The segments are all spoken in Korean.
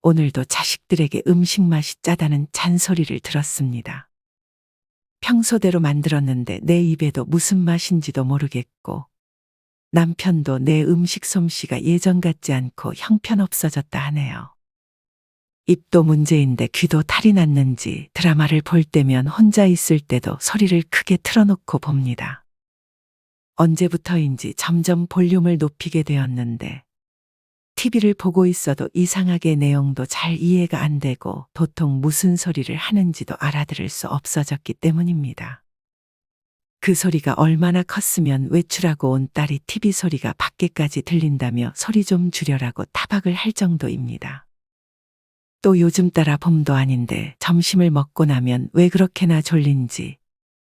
오늘도 자식들에게 음식 맛이 짜다는 잔소리를 들었습니다. 평소대로 만들었는데 내 입에도 무슨 맛인지도 모르겠고, 남편도 내 음식 솜씨가 예전 같지 않고 형편없어졌다 하네요. 입도 문제인데 귀도 탈이 났는지 드라마를 볼 때면 혼자 있을 때도 소리를 크게 틀어놓고 봅니다. 언제부터인지 점점 볼륨을 높이게 되었는데, TV를 보고 있어도 이상하게 내용도 잘 이해가 안 되고 도통 무슨 소리를 하는지도 알아들을 수 없어졌기 때문입니다. 그 소리가 얼마나 컸으면 외출하고 온 딸이 TV 소리가 밖에까지 들린다며 소리 좀 줄여라고 타박을 할 정도입니다. 또 요즘 따라 봄도 아닌데 점심을 먹고 나면 왜 그렇게나 졸린지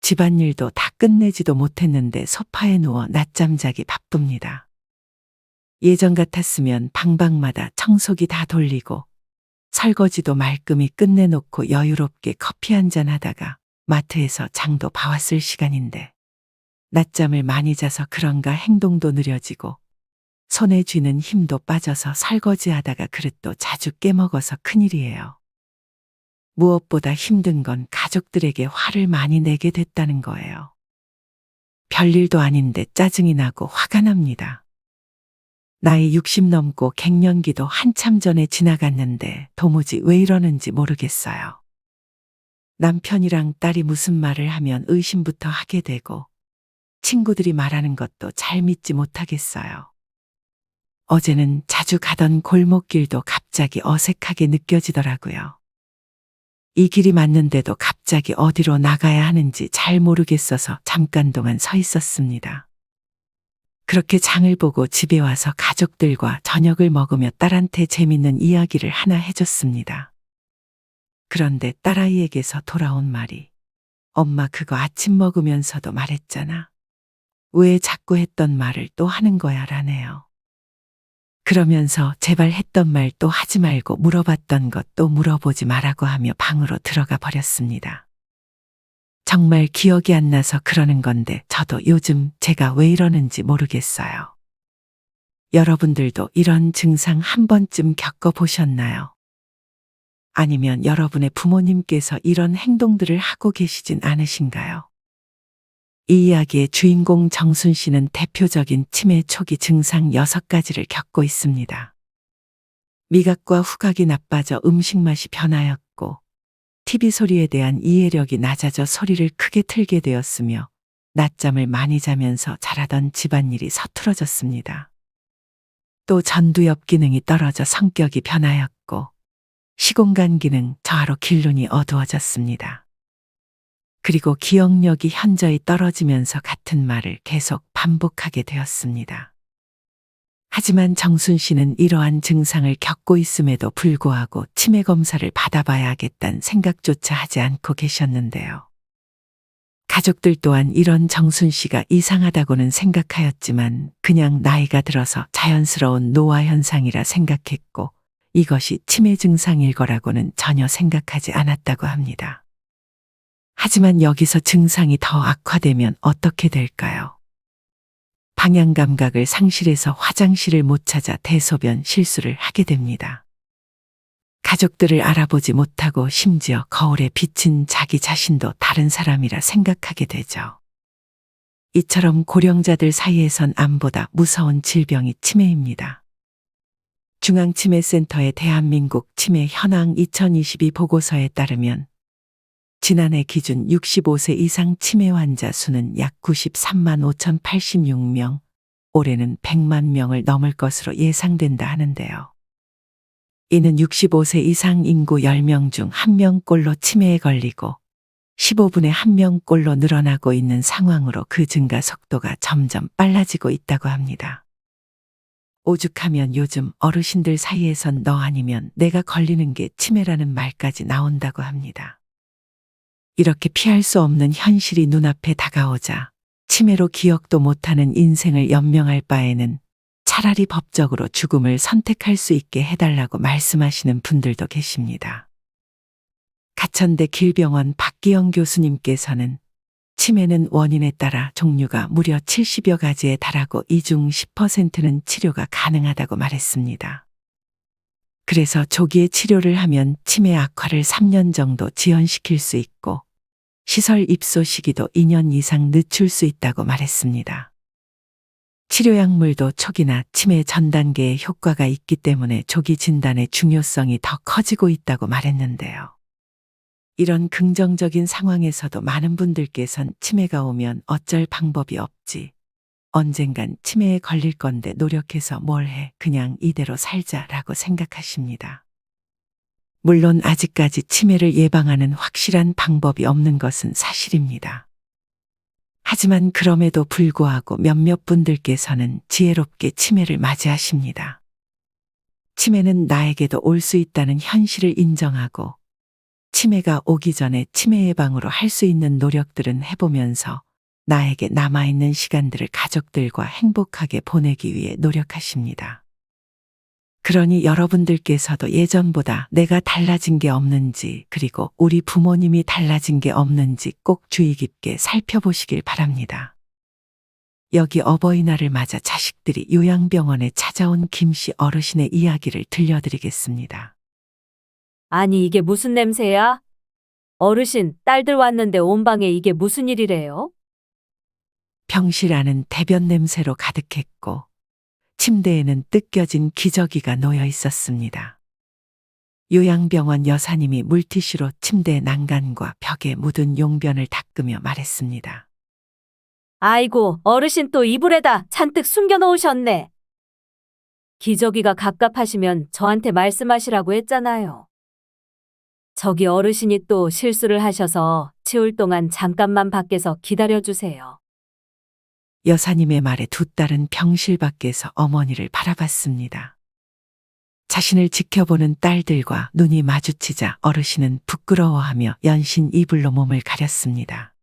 집안일도 다 끝내지도 못했는데 소파에 누워 낮잠 자기 바쁩니다. 예전 같았으면 방방마다 청소기 다 돌리고 설거지도 말끔히 끝내놓고 여유롭게 커피 한잔 하다가 마트에서 장도 봐왔을 시간인데, 낮잠을 많이 자서 그런가 행동도 느려지고 손에 쥐는 힘도 빠져서 설거지하다가 그릇도 자주 깨먹어서 큰일이에요. 무엇보다 힘든 건 가족들에게 화를 많이 내게 됐다는 거예요. 별일도 아닌데 짜증이 나고 화가 납니다. 나이 60 넘고 갱년기도 한참 전에 지나갔는데 도무지 왜 이러는지 모르겠어요. 남편이랑 딸이 무슨 말을 하면 의심부터 하게 되고, 친구들이 말하는 것도 잘 믿지 못하겠어요. 어제는 자주 가던 골목길도 갑자기 어색하게 느껴지더라고요. 이 길이 맞는데도 갑자기 어디로 나가야 하는지 잘 모르겠어서 잠깐 동안 서 있었습니다. 그렇게 장을 보고 집에 와서 가족들과 저녁을 먹으며 딸한테 재밌는 이야기를 하나 해줬습니다. 그런데 딸아이에게서 돌아온 말이, 엄마 그거 아침 먹으면서도 말했잖아. 왜 자꾸 했던 말을 또 하는 거야 라네요. 그러면서 제발 했던 말 또 하지 말고 물어봤던 것 또 물어보지 말라고 하며 방으로 들어가 버렸습니다. 정말 기억이 안 나서 그러는 건데 저도 요즘 제가 왜 이러는지 모르겠어요. 여러분들도 이런 증상 한 번쯤 겪어보셨나요? 아니면 여러분의 부모님께서 이런 행동들을 하고 계시진 않으신가요? 이 이야기의 주인공 정순 씨는 대표적인 치매 초기 증상 6가지를 겪고 있습니다. 미각과 후각이 나빠져 음식 맛이 변하였고, TV 소리에 대한 이해력이 낮아져 소리를 크게 틀게 되었으며, 낮잠을 많이 자면서 잘하던 집안일이 서툴어졌습니다. 또 전두엽 기능이 떨어져 성격이 변하였고, 시공간 기능 저하로 길눈이 어두워졌습니다. 그리고 기억력이 현저히 떨어지면서 같은 말을 계속 반복하게 되었습니다. 하지만 정순 씨는 이러한 증상을 겪고 있음에도 불구하고 치매 검사를 받아봐야겠다는 생각조차 하지 않고 계셨는데요. 가족들 또한 이런 정순 씨가 이상하다고는 생각하였지만 그냥 나이가 들어서 자연스러운 노화 현상이라 생각했고, 이것이 치매 증상일 거라고는 전혀 생각하지 않았다고 합니다. 하지만 여기서 증상이 더 악화되면 어떻게 될까요? 방향 감각을 상실해서 화장실을 못 찾아 대소변 실수를 하게 됩니다. 가족들을 알아보지 못하고 심지어 거울에 비친 자기 자신도 다른 사람이라 생각하게 되죠. 이처럼 고령자들 사이에선 암보다 무서운 질병이 치매입니다. 중앙치매센터의 대한민국 치매 현황 2022 보고서에 따르면 지난해 기준 65세 이상 치매 환자 수는 약 93만 5,086명, 올해는 100만 명을 넘을 것으로 예상된다 하는데요. 이는 65세 이상 인구 10명 중 1명꼴로 치매에 걸리고 15분에 1명꼴로 늘어나고 있는 상황으로 그 증가 속도가 점점 빨라지고 있다고 합니다. 오죽하면 요즘 어르신들 사이에선 너 아니면 내가 걸리는 게 치매라는 말까지 나온다고 합니다. 이렇게 피할 수 없는 현실이 눈앞에 다가오자 치매로 기억도 못하는 인생을 연명할 바에는 차라리 법적으로 죽음을 선택할 수 있게 해달라고 말씀하시는 분들도 계십니다. 가천대 길병원 박기영 교수님께서는 치매는 원인에 따라 종류가 무려 70여 가지에 달하고 이 중 10%는 치료가 가능하다고 말했습니다. 그래서 조기에 치료를 하면 치매 악화를 3년 정도 지연시킬 수 있고 시설 입소 시기도 2년 이상 늦출 수 있다고 말했습니다. 치료약물도 초기나 치매 전 단계에 효과가 있기 때문에 조기 진단의 중요성이 더 커지고 있다고 말했는데요. 이런 긍정적인 상황에서도 많은 분들께선 치매가 오면 어쩔 방법이 없지. 언젠간 치매에 걸릴 건데 노력해서 뭘 해. 그냥 이대로 살자라고 생각하십니다. 물론 아직까지 치매를 예방하는 확실한 방법이 없는 것은 사실입니다. 하지만 그럼에도 불구하고 몇몇 분들께서는 지혜롭게 치매를 맞이하십니다. 치매는 나에게도 올 수 있다는 현실을 인정하고 치매가 오기 전에 치매 예방으로 할 수 있는 노력들은 해보면서 나에게 남아있는 시간들을 가족들과 행복하게 보내기 위해 노력하십니다. 그러니 여러분들께서도 예전보다 내가 달라진 게 없는지 그리고 우리 부모님이 달라진 게 없는지 꼭 주의 깊게 살펴보시길 바랍니다. 여기 어버이날을 맞아 자식들이 요양병원에 찾아온 김씨 어르신의 이야기를 들려드리겠습니다. 아니, 이게 무슨 냄새야? 어르신, 딸들 왔는데 온 방에 이게 무슨 일이래요? 병실 안은 대변 냄새로 가득했고 침대에는 뜯겨진 기저귀가 놓여 있었습니다. 요양병원 여사님이 물티슈로 침대 난간과 벽에 묻은 용변을 닦으며 말했습니다. 아이고, 어르신 또 이불에다 잔뜩 숨겨놓으셨네. 기저귀가 갑갑하시면 저한테 말씀하시라고 했잖아요. 저기 어르신이 또 실수를 하셔서 치울 동안 잠깐만 밖에서 기다려주세요. 여사님의 말에 두 딸은 병실 밖에서 어머니를 바라봤습니다. 자신을 지켜보는 딸들과 눈이 마주치자 어르신은 부끄러워하며 연신 이불로 몸을 가렸습니다.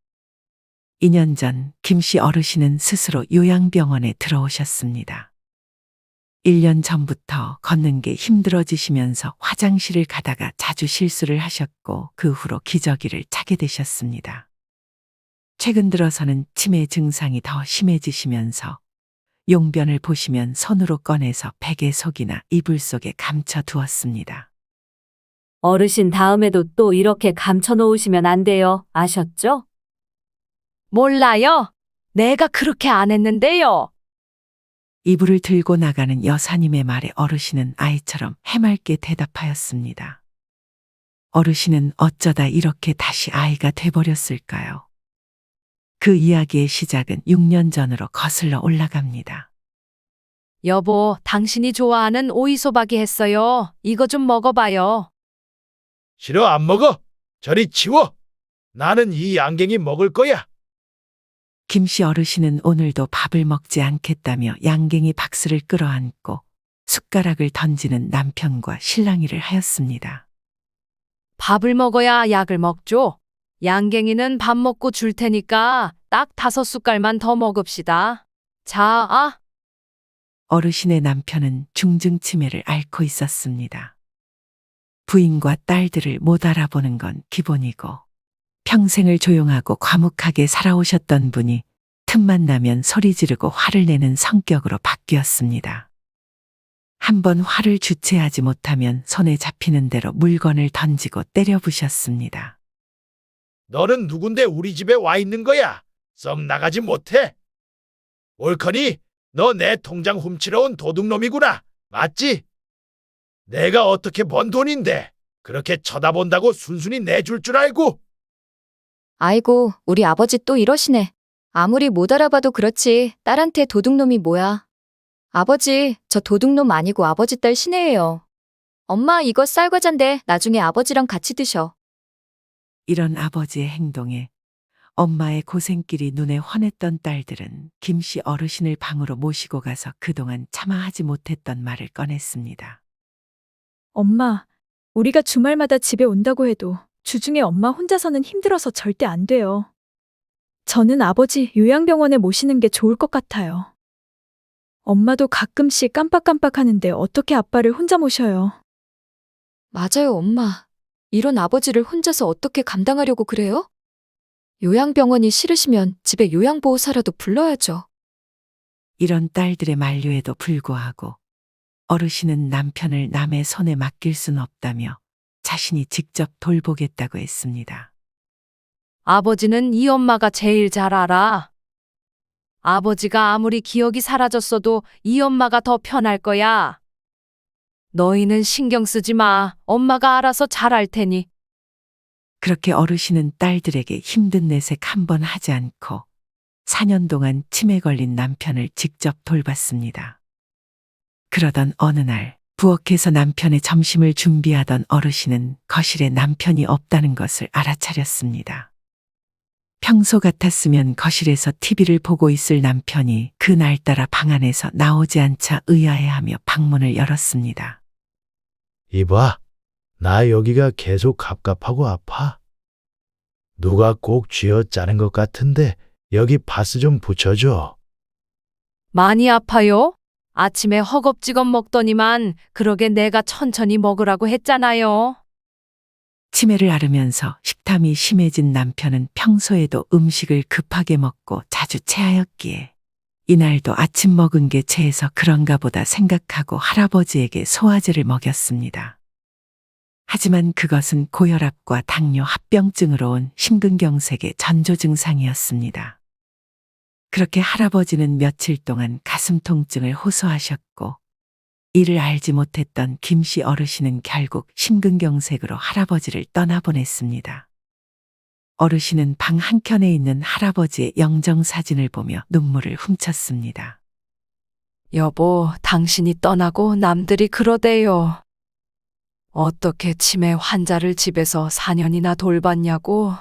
2년 전 김씨 어르신은 스스로 요양병원에 들어오셨습니다. 1년 전부터 걷는 게 힘들어지시면서 화장실을 가다가 자주 실수를 하셨고 그 후로 기저귀를 차게 되셨습니다. 최근 들어서는 치매 증상이 더 심해지시면서 용변을 보시면 손으로 꺼내서 베개 속이나 이불 속에 감춰 두었습니다. 어르신 다음에도 또 이렇게 감춰놓으시면 안 돼요. 아셨죠? 몰라요. 내가 그렇게 안 했는데요. 이불을 들고 나가는 여사님의 말에 어르신은 아이처럼 해맑게 대답하였습니다. 어르신은 어쩌다 이렇게 다시 아이가 돼버렸을까요? 그 이야기의 시작은 6년 전으로 거슬러 올라갑니다. 여보, 당신이 좋아하는 오이소박이 했어요. 이거 좀 먹어봐요. 싫어, 안 먹어. 저리 치워. 나는 이 양갱이 먹을 거야. 김씨 어르신은 오늘도 밥을 먹지 않겠다며 양갱이 박스를 끌어안고 숟가락을 던지는 남편과 실랑이를 하였습니다. 밥을 먹어야 약을 먹죠. 양갱이는 밥 먹고 줄 테니까 딱 5숟갈만 더 먹읍시다. 자, 어르신의 남편은 중증 치매를 앓고 있었습니다. 부인과 딸들을 못 알아보는 건 기본이고 평생을 조용하고 과묵하게 살아오셨던 분이 틈만 나면 소리 지르고 화를 내는 성격으로 바뀌었습니다. 한번 화를 주체하지 못하면 손에 잡히는 대로 물건을 던지고 때려 부셨습니다. 너는 누군데 우리 집에 와 있는 거야? 썩 나가지 못해. 옳거니 너 내 통장 훔치러 온 도둑놈이구나. 맞지? 내가 어떻게 번 돈인데 그렇게 쳐다본다고 순순히 내줄 줄 알고. 아이고, 우리 아버지 또 이러시네. 아무리 못 알아봐도 그렇지 딸한테 도둑놈이 뭐야. 아버지, 저 도둑놈 아니고 아버지 딸 신혜예요. 엄마, 이거 쌀과자인데 나중에 아버지랑 같이 드셔. 이런 아버지의 행동에 엄마의 고생길이 눈에 환했던 딸들은 김씨 어르신을 방으로 모시고 가서 그동안 참아하지 못했던 말을 꺼냈습니다. 엄마, 우리가 주말마다 집에 온다고 해도 주중에 엄마 혼자서는 힘들어서 절대 안 돼요. 저는 아버지 요양병원에 모시는 게 좋을 것 같아요. 엄마도 가끔씩 깜빡깜빡하는데 어떻게 아빠를 혼자 모셔요? 맞아요, 엄마. 이런 아버지를 혼자서 어떻게 감당하려고 그래요? 요양병원이 싫으시면 집에 요양보호사라도 불러야죠. 이런 딸들의 만류에도 불구하고 어르신은 남편을 남의 손에 맡길 순 없다며 자신이 직접 돌보겠다고 했습니다. 아버지는 이 엄마가 제일 잘 알아. 아버지가 아무리 기억이 사라졌어도 이 엄마가 더 편할 거야. 너희는 신경 쓰지 마. 엄마가 알아서 잘할 테니. 그렇게 어르신은 딸들에게 힘든 내색 한 번 하지 않고 4년 동안 치매 걸린 남편을 직접 돌봤습니다. 그러던 어느 날 부엌에서 남편의 점심을 준비하던 어르신은 거실에 남편이 없다는 것을 알아차렸습니다. 평소 같았으면 거실에서 TV를 보고 있을 남편이 그날따라 방 안에서 나오지 않자 의아해하며 방문을 열었습니다. 이봐, 나 여기가 계속 갑갑하고 아파. 누가 꼭 쥐어짜는 것 같은데 여기 파스 좀 붙여줘. 많이 아파요? 아침에 허겁지겁 먹더니만 그러게 내가 천천히 먹으라고 했잖아요. 치매를 앓으면서 식탐이 심해진 남편은 평소에도 음식을 급하게 먹고 자주 체하였기에 이날도 아침 먹은 게 체해서 그런가 보다 생각하고 할아버지에게 소화제를 먹였습니다. 하지만 그것은 고혈압과 당뇨 합병증으로 온 심근경색의 전조 증상이었습니다. 그렇게 할아버지는 며칠 동안 가슴 통증을 호소하셨고 이를 알지 못했던 김씨 어르신은 결국 심근경색으로 할아버지를 떠나보냈습니다. 어르신은 방 한켠에 있는 할아버지의 영정사진을 보며 눈물을 훔쳤습니다. 여보, 당신이 떠나고 남들이 그러대요. 어떻게 치매 환자를 집에서 4년이나 돌봤냐고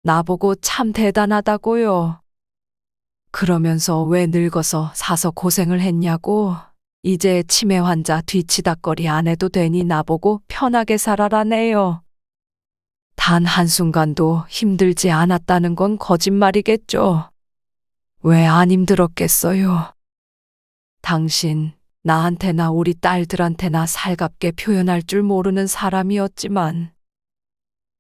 나보고 참 대단하다고요. 그러면서 왜 늙어서 사서 고생을 했냐고 이제 치매 환자 뒤치다거리 안 해도 되니 나보고 편하게 살아라네요. 단 한순간도 힘들지 않았다는 건 거짓말이겠죠. 왜 안 힘들었겠어요? 당신 나한테나 우리 딸들한테나 살갑게 표현할 줄 모르는 사람이었지만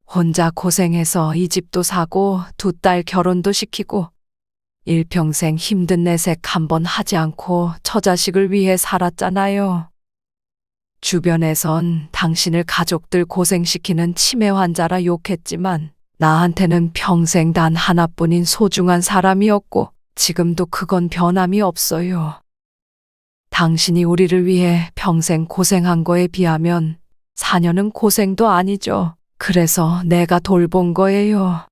혼자 고생해서 이 집도 사고 두 딸 결혼도 시키고 일평생 힘든 내색 한 번 하지 않고 처자식을 위해 살았잖아요. 주변에선 당신을 가족들 고생시키는 치매 환자라 욕했지만 나한테는 평생 단 하나뿐인 소중한 사람이었고 지금도 그건 변함이 없어요. 당신이 우리를 위해 평생 고생한 거에 비하면 4년은 고생도 아니죠. 그래서 내가 돌본 거예요.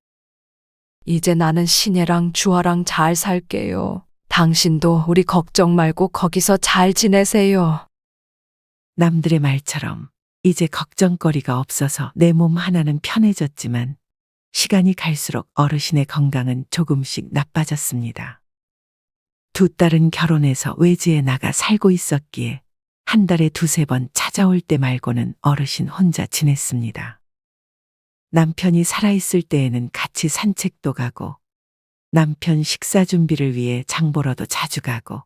이제 나는 신혜랑 주아랑 잘 살게요. 당신도 우리 걱정 말고 거기서 잘 지내세요. 남들의 말처럼 이제 걱정거리가 없어서 내 몸 하나는 편해졌지만 시간이 갈수록 어르신의 건강은 조금씩 나빠졌습니다. 두 딸은 결혼해서 외지에 나가 살고 있었기에 한 달에 2~3번 찾아올 때 말고는 어르신 혼자 지냈습니다. 남편이 살아있을 때에는 같이 산책도 가고 남편 식사 준비를 위해 장 보러도 자주 가고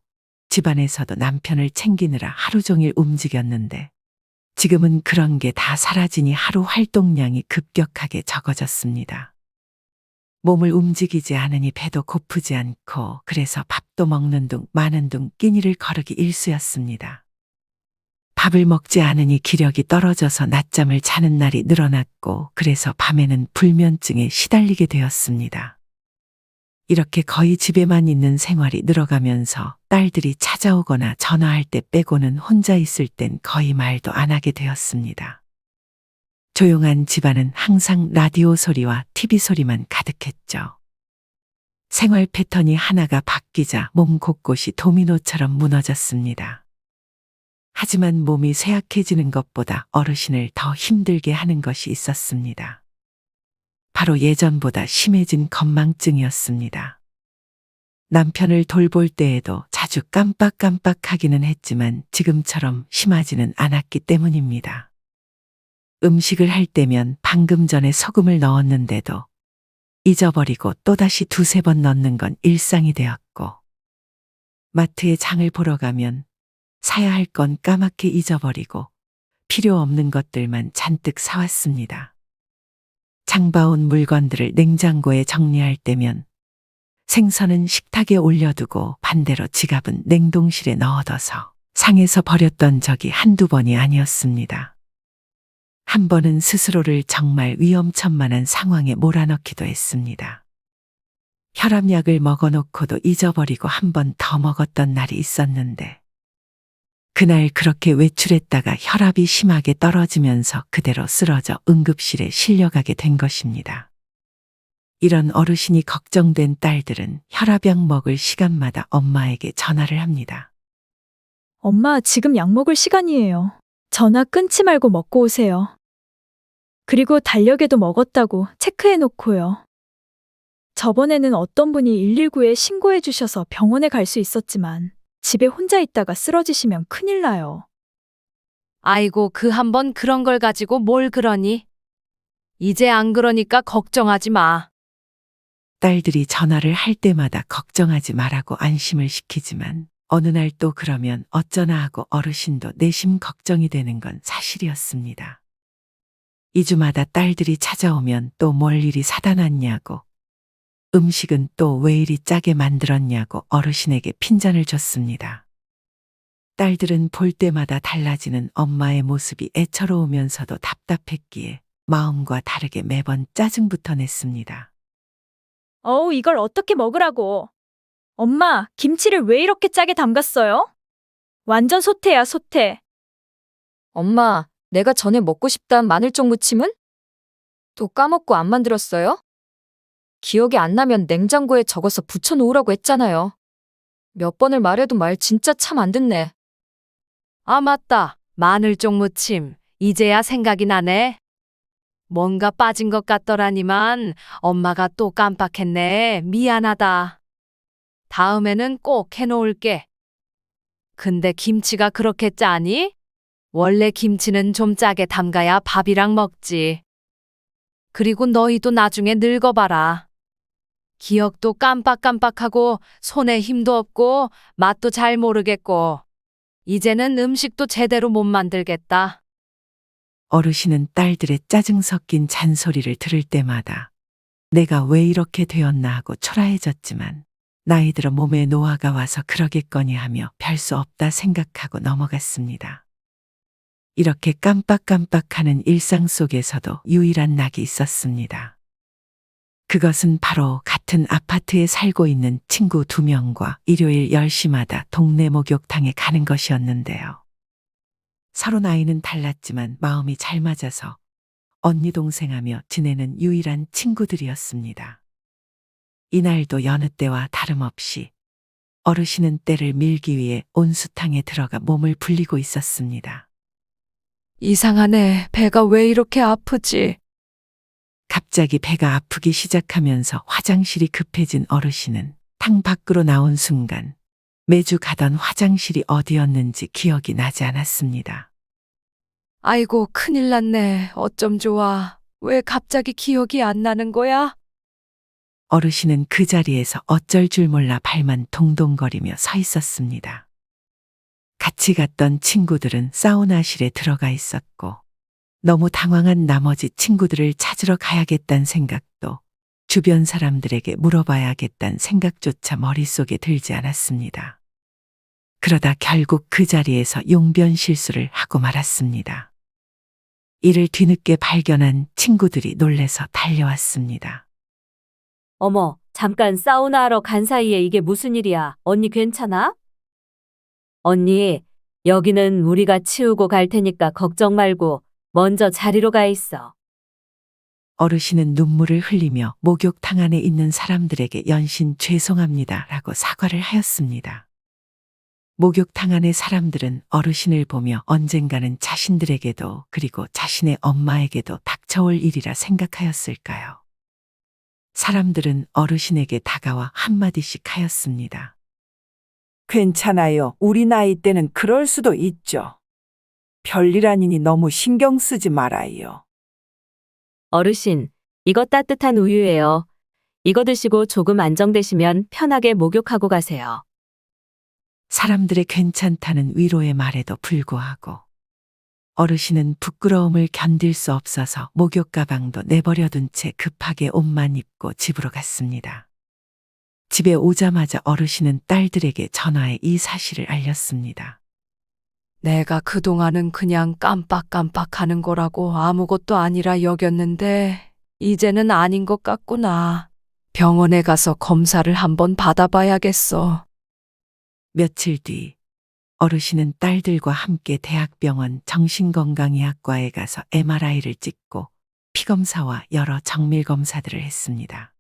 집안에서도 남편을 챙기느라 하루 종일 움직였는데 지금은 그런 게 다 사라지니 하루 활동량이 급격하게 적어졌습니다. 몸을 움직이지 않으니 배도 고프지 않고 그래서 밥도 먹는 둥 마는 둥 끼니를 거르기 일쑤였습니다. 밥을 먹지 않으니 기력이 떨어져서 낮잠을 자는 날이 늘어났고 그래서 밤에는 불면증에 시달리게 되었습니다. 이렇게 거의 집에만 있는 생활이 늘어가면서 딸들이 찾아오거나 전화할 때 빼고는 혼자 있을 땐 거의 말도 안 하게 되었습니다. 조용한 집안은 항상 라디오 소리와 TV 소리만 가득했죠. 생활 패턴이 하나가 바뀌자 몸 곳곳이 도미노처럼 무너졌습니다. 하지만 몸이 쇠약해지는 것보다 어르신을 더 힘들게 하는 것이 있었습니다. 바로 예전보다 심해진 건망증이었습니다. 남편을 돌볼 때에도 자주 깜빡깜빡하기는 했지만 지금처럼 심하지는 않았기 때문입니다. 음식을 할 때면 방금 전에 소금을 넣었는데도 잊어버리고 또다시 2~3번 넣는 건 일상이 되었고 마트에 장을 보러 가면 사야 할 건 까맣게 잊어버리고 필요 없는 것들만 잔뜩 사왔습니다. 장봐온 물건들을 냉장고에 정리할 때면 생선은 식탁에 올려두고 반대로 지갑은 냉동실에 넣어둬서 상해서 버렸던 적이 한두 번이 아니었습니다. 한 번은 스스로를 정말 위험천만한 상황에 몰아넣기도 했습니다. 혈압약을 먹어놓고도 잊어버리고 한 번 더 먹었던 날이 있었는데, 그날 그렇게 외출했다가 혈압이 심하게 떨어지면서 그대로 쓰러져 응급실에 실려가게 된 것입니다. 이런 어르신이 걱정된 딸들은 혈압약 먹을 시간마다 엄마에게 전화를 합니다. 엄마, 지금 약 먹을 시간이에요. 전화 끊지 말고 먹고 오세요. 그리고 달력에도 먹었다고 체크해 놓고요. 저번에는 어떤 분이 119에 신고해 주셔서 병원에 갈 수 있었지만 집에 혼자 있다가 쓰러지시면 큰일 나요. 아이고, 그 한 번 그런 걸 가지고 뭘 그러니? 이제 안 그러니까 걱정하지 마. 딸들이 전화를 할 때마다 걱정하지 말라고 안심을 시키지만 어느 날 또 그러면 어쩌나 하고 어르신도 내심 걱정이 되는 건 사실이었습니다. 2주마다 딸들이 찾아오면 또 뭘 일이 사다 놨냐고, 음식은 또 왜 이리 짜게 만들었냐고 어르신에게 핀잔을 줬습니다. 딸들은 볼 때마다 달라지는 엄마의 모습이 애처로우면서도 답답했기에 마음과 다르게 매번 짜증부터 냈습니다. 어우, 이걸 어떻게 먹으라고. 엄마, 김치를 왜 이렇게 짜게 담갔어요? 완전 소태야, 소태. 엄마, 내가 전에 먹고 싶단 마늘종 무침은? 또 까먹고 안 만들었어요? 기억이 안 나면 냉장고에 적어서 붙여놓으라고 했잖아요. 몇 번을 말해도 말 진짜 참 안 듣네. 아, 맞다. 마늘종 무침. 이제야 생각이 나네. 뭔가 빠진 것 같더라니만 엄마가 또 깜빡했네. 미안하다. 다음에는 꼭 해놓을게. 근데 김치가 그렇게 짜니? 원래 김치는 좀 짜게 담가야 밥이랑 먹지. 그리고 너희도 나중에 늙어봐라. 기억도 깜빡깜빡하고 손에 힘도 없고 맛도 잘 모르겠고 이제는 음식도 제대로 못 만들겠다. 어르신은 딸들의 짜증 섞인 잔소리를 들을 때마다 내가 왜 이렇게 되었나 하고 초라해졌지만 나이 들어 몸에 노화가 와서 그러겠거니 하며 별 수 없다 생각하고 넘어갔습니다. 이렇게 깜빡깜빡하는 일상 속에서도 유일한 낙이 있었습니다. 그것은 바로 같은 아파트에 살고 있는 친구 2명과 일요일 10시마다 동네 목욕탕에 가는 것이었는데요. 서로 나이는 달랐지만 마음이 잘 맞아서 언니 동생하며 지내는 유일한 친구들이었습니다. 이날도 여느 때와 다름없이 어르신은 때를 밀기 위해 온수탕에 들어가 몸을 불리고 있었습니다. 이상하네. 배가 왜 이렇게 아프지? 갑자기 배가 아프기 시작하면서 화장실이 급해진 어르신은 탕 밖으로 나온 순간 매주 가던 화장실이 어디였는지 기억이 나지 않았습니다. 아이고, 큰일 났네. 어쩜 좋아. 왜 갑자기 기억이 안 나는 거야? 어르신은 그 자리에서 어쩔 줄 몰라 발만 동동거리며 서 있었습니다. 같이 갔던 친구들은 사우나실에 들어가 있었고 너무 당황한 나머지 친구들을 찾으러 가야겠다는 생각도 주변 사람들에게 물어봐야겠다는 생각조차 머릿속에 들지 않았습니다. 그러다 결국 그 자리에서 용변 실수를 하고 말았습니다. 이를 뒤늦게 발견한 친구들이 놀래서 달려왔습니다. 어머, 잠깐 사우나 하러 간 사이에 이게 무슨 일이야? 언니 괜찮아? 언니, 여기는 우리가 치우고 갈 테니까 걱정 말고 먼저 자리로 가 있어. 어르신은 눈물을 흘리며 목욕탕 안에 있는 사람들에게 연신 죄송합니다 라고 사과를 하였습니다. 목욕탕 안의 사람들은 어르신을 보며 언젠가는 자신들에게도 그리고 자신의 엄마에게도 닥쳐올 일이라 생각하였을까요? 사람들은 어르신에게 다가와 한마디씩 하였습니다. 괜찮아요. 우리 나이 때는 그럴 수도 있죠. 별일 아니니 너무 신경 쓰지 말아요. 어르신, 이거 따뜻한 우유예요. 이거 드시고 조금 안정되시면 편하게 목욕하고 가세요. 사람들의 괜찮다는 위로의 말에도 불구하고 어르신은 부끄러움을 견딜 수 없어서 목욕 가방도 내버려둔 채 급하게 옷만 입고 집으로 갔습니다. 집에 오자마자 어르신은 딸들에게 전화해 이 사실을 알렸습니다. 내가 그동안은 그냥 깜빡깜빡 하는 거라고 아무것도 아니라 여겼는데, 이제는 아닌 것 같구나. 병원에 가서 검사를 한번 받아봐야겠어. 며칠 뒤 어르신은 딸들과 함께 대학병원 정신건강의학과에 가서 MRI를 찍고 피검사와 여러 정밀 검사들을 했습니다.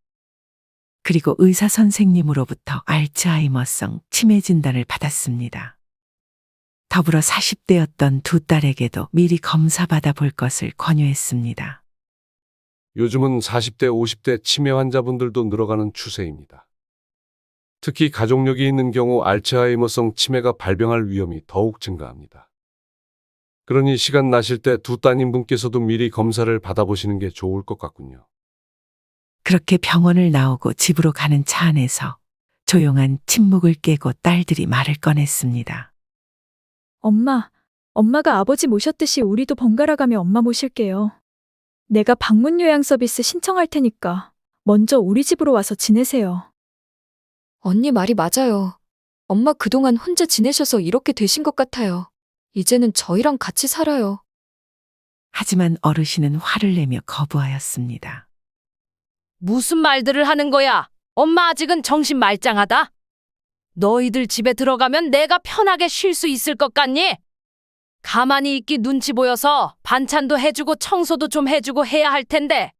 그리고 의사 선생님으로부터 알츠하이머성 치매 진단을 받았습니다. 더불어 40대였던 두 딸에게도 미리 검사받아 볼 것을 권유했습니다. 요즘은 40대, 50대 치매 환자분들도 늘어가는 추세입니다. 특히 가족력이 있는 경우 알츠하이머성 치매가 발병할 위험이 더욱 증가합니다. 그러니 시간 나실 때 두 따님분께서도 미리 검사를 받아보시는 게 좋을 것 같군요. 그렇게 병원을 나오고 집으로 가는 차 안에서 조용한 침묵을 깨고 딸들이 말을 꺼냈습니다. 엄마가 아버지 모셨듯이 우리도 번갈아 가며 엄마 모실게요. 내가 방문 요양 서비스 신청할 테니까 먼저 우리 집으로 와서 지내세요. 언니 말이 맞아요. 엄마 그동안 혼자 지내셔서 이렇게 되신 것 같아요. 이제는 저희랑 같이 살아요. 하지만 어르신은 화를 내며 거부하였습니다. 무슨 말들을 하는 거야? 엄마 아직은 정신 말짱하다. 너희들 집에 들어가면 내가 편하게 쉴 수 있을 것 같니? 가만히 있기 눈치 보여서 반찬도 해주고 청소도 좀 해주고 해야 할 텐데.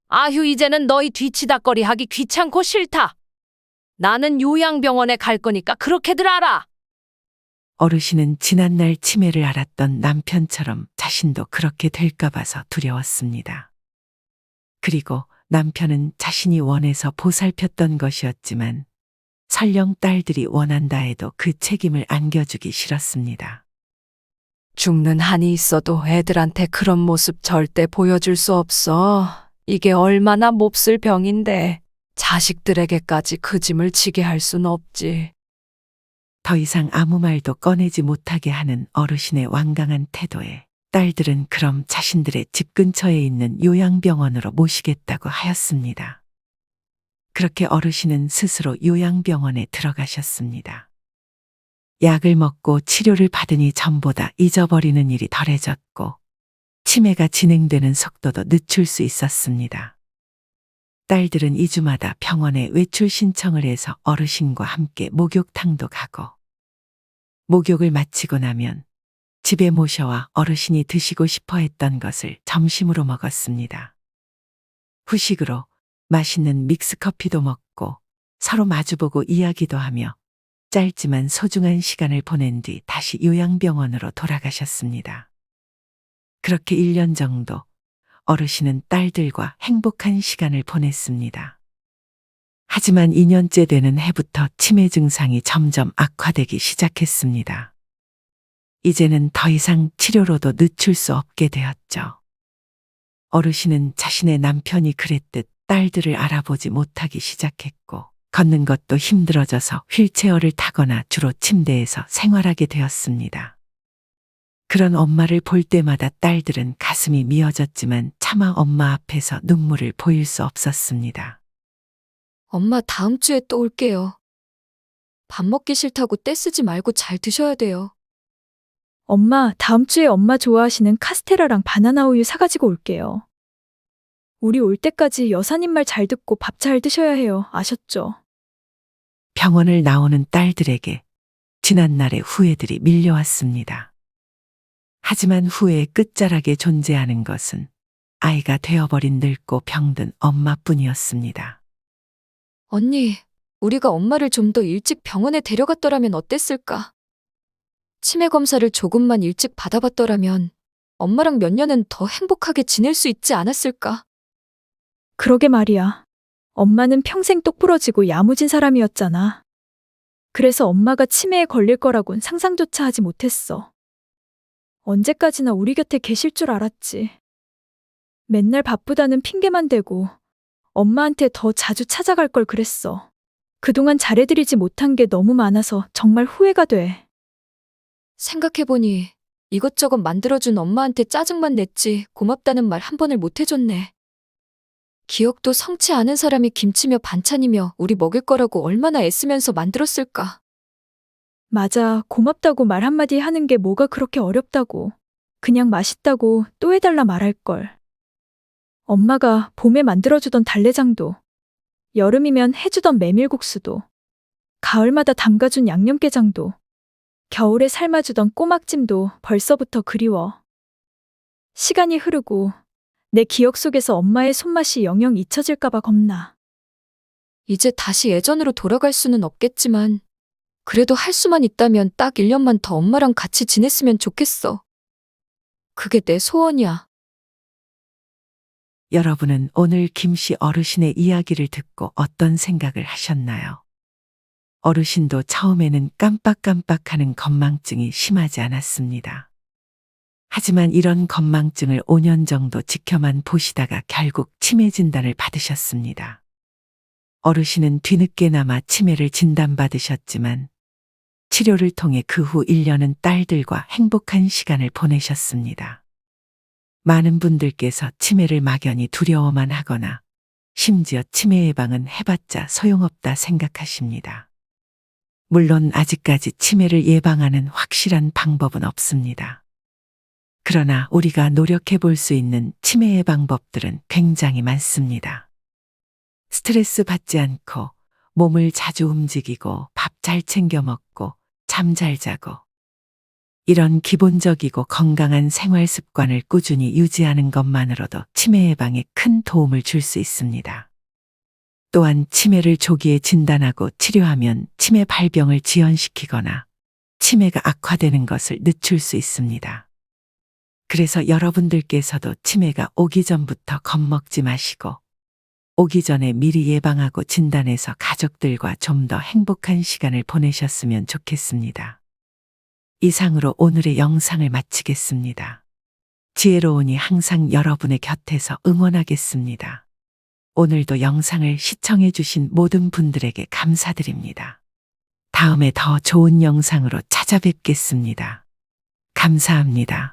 아휴, 이제는 너희 뒤치다꺼리 하기 귀찮고 싫다. 나는 요양병원에 갈 거니까 그렇게들 알아. 어르신은 지난날 치매를 앓았던 남편처럼 자신도 그렇게 될까 봐서 두려웠습니다. 그리고 남편은 자신이 원해서 보살폈던 것이었지만 설령 딸들이 원한다 해도 그 책임을 안겨주기 싫었습니다. 죽는 한이 있어도 애들한테 그런 모습 절대 보여줄 수 없어. 이게 얼마나 몹쓸 병인데 자식들에게까지 그 짐을 지게 할 순 없지. 더 이상 아무 말도 꺼내지 못하게 하는 어르신의 완강한 태도에 딸들은 그럼 자신들의 집 근처에 있는 요양병원으로 모시겠다고 하였습니다. 그렇게 어르신은 스스로 요양병원에 들어가셨습니다. 약을 먹고 치료를 받으니 전보다 잊어버리는 일이 덜해졌고 치매가 진행되는 속도도 늦출 수 있었습니다. 딸들은 2주마다 병원에 외출 신청을 해서 어르신과 함께 목욕탕도 가고 목욕을 마치고 나면 집에 모셔와 어르신이 드시고 싶어 했던 것을 점심으로 먹었습니다. 후식으로 맛있는 믹스커피도 먹고 서로 마주보고 이야기도 하며 짧지만 소중한 시간을 보낸 뒤 다시 요양병원으로 돌아가셨습니다. 그렇게 1년 정도 어르신은 딸들과 행복한 시간을 보냈습니다. 하지만 2년째 되는 해부터 치매 증상이 점점 악화되기 시작했습니다. 이제는 더 이상 치료로도 늦출 수 없게 되었죠. 어르신은 자신의 남편이 그랬듯 딸들을 알아보지 못하기 시작했고 걷는 것도 힘들어져서 휠체어를 타거나 주로 침대에서 생활하게 되었습니다. 그런 엄마를 볼 때마다 딸들은 가슴이 미어졌지만 차마 엄마 앞에서 눈물을 보일 수 없었습니다. 엄마 다음 주에 또 올게요. 밥 먹기 싫다고 떼쓰지 말고 잘 드셔야 돼요. 엄마, 다음 주에 엄마 좋아하시는 카스테라랑 바나나 우유 사가지고 올게요. 우리 올 때까지 여사님 말 잘 듣고 밥 잘 드셔야 해요. 아셨죠? 병원을 나오는 딸들에게 지난날의 후회들이 밀려왔습니다. 하지만 후회의 끝자락에 존재하는 것은 아이가 되어버린 늙고 병든 엄마뿐이었습니다. 언니, 우리가 엄마를 좀 더 일찍 병원에 데려갔더라면 어땠을까? 치매 검사를 조금만 일찍 받아봤더라면 엄마랑 몇 년은 더 행복하게 지낼 수 있지 않았을까? 그러게 말이야. 엄마는 평생 똑부러지고 야무진 사람이었잖아. 그래서 엄마가 치매에 걸릴 거라곤 상상조차 하지 못했어. 언제까지나 우리 곁에 계실 줄 알았지. 맨날 바쁘다는 핑계만 대고 엄마한테 더 자주 찾아갈 걸 그랬어. 그동안 잘해드리지 못한 게 너무 많아서 정말 후회가 돼. 생각해보니 이것저것 만들어준 엄마한테 짜증만 냈지 고맙다는 말 한 번을 못 해줬네. 기억도 성치 않은 사람이 김치며 반찬이며 우리 먹일 거라고 얼마나 애쓰면서 만들었을까. 맞아, 고맙다고 말 한마디 하는 게 뭐가 그렇게 어렵다고. 그냥 맛있다고 또 해달라 말할걸. 엄마가 봄에 만들어주던 달래장도, 여름이면 해주던 메밀국수도, 가을마다 담가준 양념게장도, 겨울에 삶아주던 꼬막찜도 벌써부터 그리워. 시간이 흐르고 내 기억 속에서 엄마의 손맛이 영영 잊혀질까봐 겁나. 이제 다시 예전으로 돌아갈 수는 없겠지만, 그래도 할 수만 있다면 딱 1년만 더 엄마랑 같이 지냈으면 좋겠어. 그게 내 소원이야. 여러분은 오늘 김씨 어르신의 이야기를 듣고 어떤 생각을 하셨나요? 어르신도 처음에는 깜빡깜빡하는 건망증이 심하지 않았습니다. 하지만 이런 건망증을 5년 정도 지켜만 보시다가 결국 치매 진단을 받으셨습니다. 어르신은 뒤늦게나마 치매를 진단받으셨지만 치료를 통해 그 후 1년은 딸들과 행복한 시간을 보내셨습니다. 많은 분들께서 치매를 막연히 두려워만 하거나 심지어 치매 예방은 해봤자 소용없다 생각하십니다. 물론 아직까지 치매를 예방하는 확실한 방법은 없습니다. 그러나 우리가 노력해 볼 수 있는 치매 예방법들은 굉장히 많습니다. 스트레스 받지 않고 몸을 자주 움직이고 밥 잘 챙겨 먹고 잠 잘 자고 이런 기본적이고 건강한 생활 습관을 꾸준히 유지하는 것만으로도 치매 예방에 큰 도움을 줄 수 있습니다. 또한 치매를 조기에 진단하고 치료하면 치매 발병을 지연시키거나 치매가 악화되는 것을 늦출 수 있습니다. 그래서 여러분들께서도 치매가 오기 전부터 겁먹지 마시고 오기 전에 미리 예방하고 진단해서 가족들과 좀 더 행복한 시간을 보내셨으면 좋겠습니다. 이상으로 오늘의 영상을 마치겠습니다. 지혜로운이 항상 여러분의 곁에서 응원하겠습니다. 오늘도 영상을 시청해주신 모든 분들에게 감사드립니다. 다음에 더 좋은 영상으로 찾아뵙겠습니다. 감사합니다.